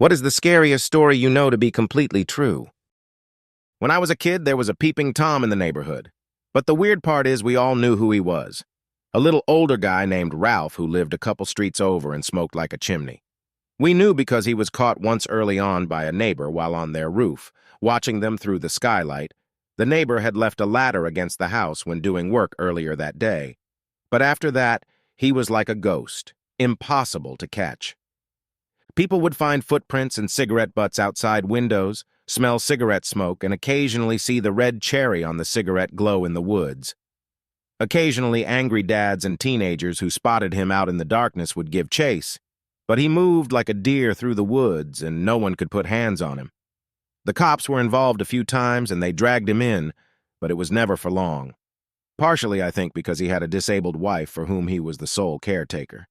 What is the scariest story you know to be completely true? When I was a kid, there was a peeping Tom in the neighborhood. But the weird part is we all knew who he was. A little older guy named Ralph who lived a couple streets over and smoked like a chimney. We knew because he was caught once early on by a neighbor while on their roof, watching them through the skylight. The neighbor had left a ladder against the house when doing work earlier that day. But after that, he was like a ghost, impossible to catch. People would find footprints and cigarette butts outside windows, smell cigarette smoke, and occasionally see the red cherry on the cigarette glow in the woods. Occasionally, angry dads and teenagers who spotted him out in the darkness would give chase, but he moved like a deer through the woods and no one could put hands on him. The cops were involved a few times and they dragged him in, but it was never for long. Partially, I think, because he had a disabled wife for whom he was the sole caretaker.